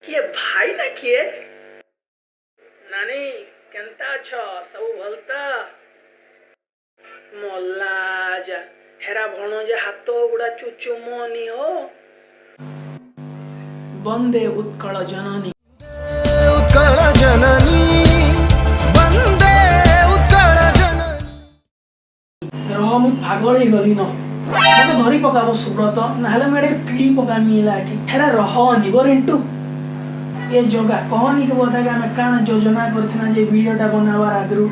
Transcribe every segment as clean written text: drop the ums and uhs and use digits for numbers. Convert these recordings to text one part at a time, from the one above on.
किए भाई ना किए नानी केंता छ सब भलता मल्ला जा हेरा भण जे हाथ गुड़ा चुचुमनी हो वंदे उत्कल जननी उत्कल जननी वंदे उत्कल जननी रह मु पागल ही गली न मते धरी पकाबो सुब्रत नाले मेडे पीड़ी पका मिला ठीक हेरा रह निबर इनटू ये जोगा कहनी के बता के हमें कान योजना करथिना जे वीडियोटा बनावार आगरु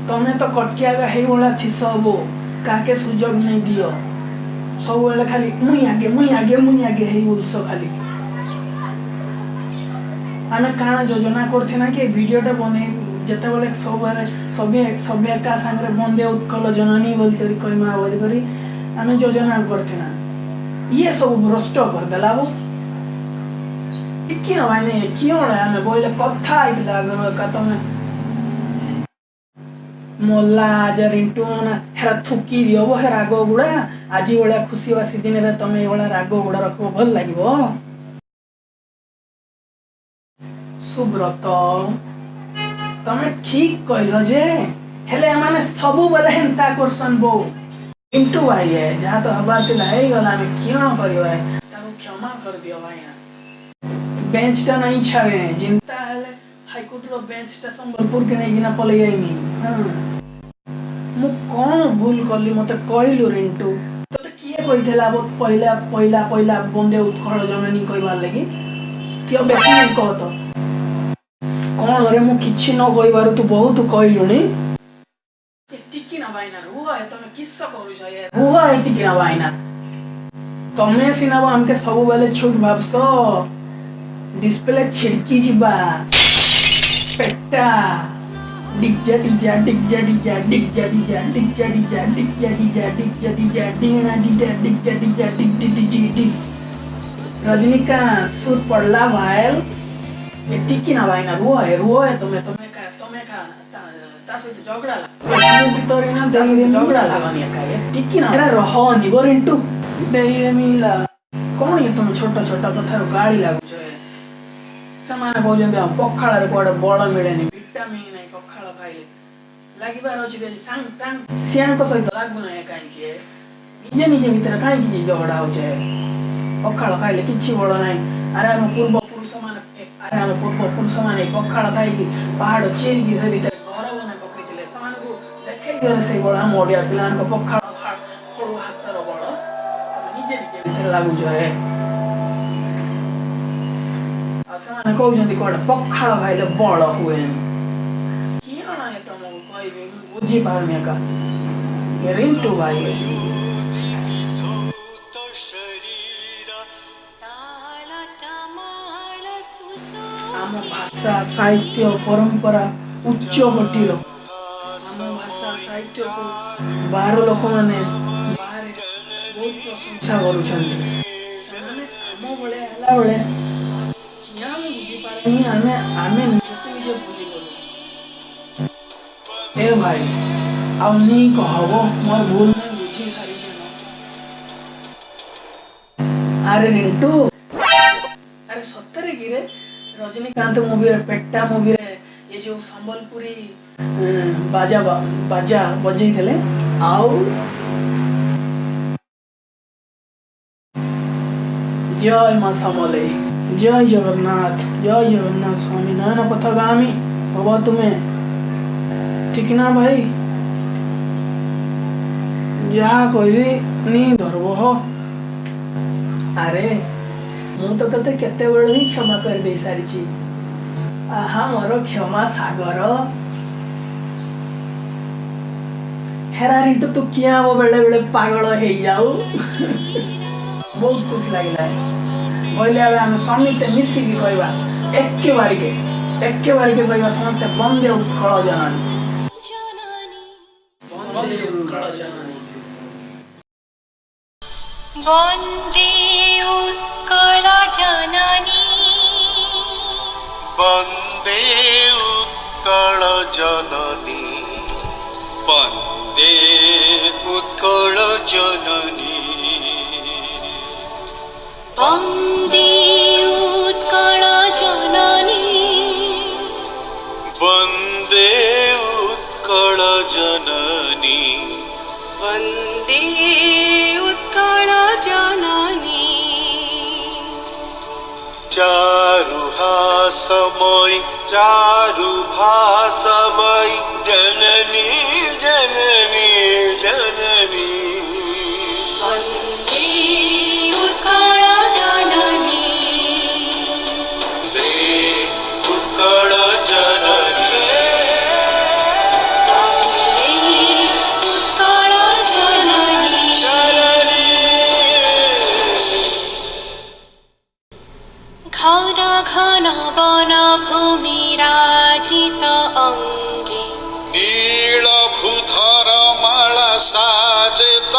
तमे तो कटकिया गा हेई बोला थिसबो काके सुजोग नहीं दियो सब बेले खाली मुई आगे हेई बोलसो खाली हमें कान योजना करथिना के वीडियोटा बने जते बेले सब बेले सबे का संगे बंदे उत्कल जननी बोल करी कइमा बोल करी हमें योजना करथिना ये सब भ्रष्ट कर देलाबो किन भाई क्यों हमें बोले कथा आइला का तमे मल्ला आज रिंटू ना हेरा थुकी दियो वो हे राग गुड़ा आज वाला खुशी वासी दिन रे तमे वाला राग गुड़ा रखबो भल लागिबो सुब्रत तमे ठीक कहलो जे हेले माने सबु बेले हेंता करसन बो रिंटू भाई है जहा तो हबार तिला हे गला में क्यों करियो है ताको क्षमा कर दियो भाई बेंचटा नहीं छाड़े जिंता हेले हाईकोर्ट रो बेंचटा संबलपुर के नहीं गिना पले जाइनी हां मु कोन भूल करली मते कहलु रिंटू तते किए कहिथला अब पहिला बंदे उत्कल जननी कहबार लागि कियो बेसी नहीं कहतो कोन रे मु किछि न कहबार तू बहुत कहलुनी टिकी ना बाइना रुह है तमे किस्सा करू छै रुह है टिकी ना बाइना तमे सिना हमके सब बेले छूट भाबसो डिस्प्ले छिड़की जिबा पेटा डिगजा डिजा डिगजा डिजा डिगजा डिजा डिगजा डिजा डिगजा डिजा डिगजा डिजा डिना डिजा डिगजा डिजा डिग रजनीकांत सुर पड़ला भाईल ये टिकी ना भाई ना रुआ है तुम्हें का ता सहित झगड़ा ला तोरी ना झगड़ा लागनी का ये टिकी ना रह निबर इनटू देई मिला कौन ये तुम छोटा छोटा कथा गाड़ी लागु छे समान भोजन दे पखाळ रे कोडे बळ मिलेनी विटामिन नै पखाळ खाइले लागिबार अछि जे सांग तांग सियान को सहित लागु नै काई के निजे भीतर काई कि झगड़ा हो छे पखाळ खाइले किछि बळ नै अरे हम पूर्व पुरुष माने पखाळ खाइ पहाड़ चेरी की से भीतर घर बना पकैतिले समान को देखै गरे से बळ हम ओडिया प्लान को पखाळ खळु हातर बळ निजे भीतर लागु छे ସେମାନେ କହୁଛନ୍ତି କୋଡେ ପଖାଳ ଖାଇଲେ ବଳ ହୁଏନି କିଅଣ ଏ ତମକୁ କହିବି ମୁଁ ବୁଝିପାରୁନି ଏକା ରିଣ୍ଟୁ ଭାଇ ଆମ ଭାଷା ସାହିତ୍ୟ ପରମ୍ପରା ଉଚ୍ଚ କୋଟିର ଆମ ଭାଷା ସାହିତ୍ୟକୁ ବାହାର ଲୋକମାନେ ବାହାରେ ବହୁତ ପ୍ରଶଂସା କରୁଛନ୍ତି ସେମାନେ ଆମ ଭଳିଆ ହେଲା ବେଳେ आमे निजे बुझी गलो ए भाई अब नहीं कहबो मोर भूल में बुझी सारी जनो अरे रिंटू अरे सत्तरे गिरे रजनीकांत मूवी रे पेट्टा मूवी रे ये जो संबलपुरी बाजा बजई थले आउ जय मां समले जय जगन्नाथ स्वामी नयन पथगामी बाबा तुम्हें ठीक ना भाई जहा कहली नी धरबो हो अरे मु तो तते केते बेले ही क्षमा कर दे सारी छी आहा मोर क्षमा सागर हेरा रिंटू तू किया वो बेले बेले पागल हे जाऊ बहुत खुश लागला बोले अब हम समित मिसी की कहबा एक बार के कहबा समस्त बंदे उत्कल जननी वंदे उत्कल जननी वंदे उत्कल जननी वंदे उत्कल जननी वंदे उत्कल जननी वंदे जननी वन्दे उत्कल जननी चारुहासमयी चारुभासमयी जननी जननी जननी वन्दे उत्कल जननी वन्दे उत्कल जननी उत्कल जननी घन घन वन भूमि राजित अङ्गी नीलभूधर माला साजे त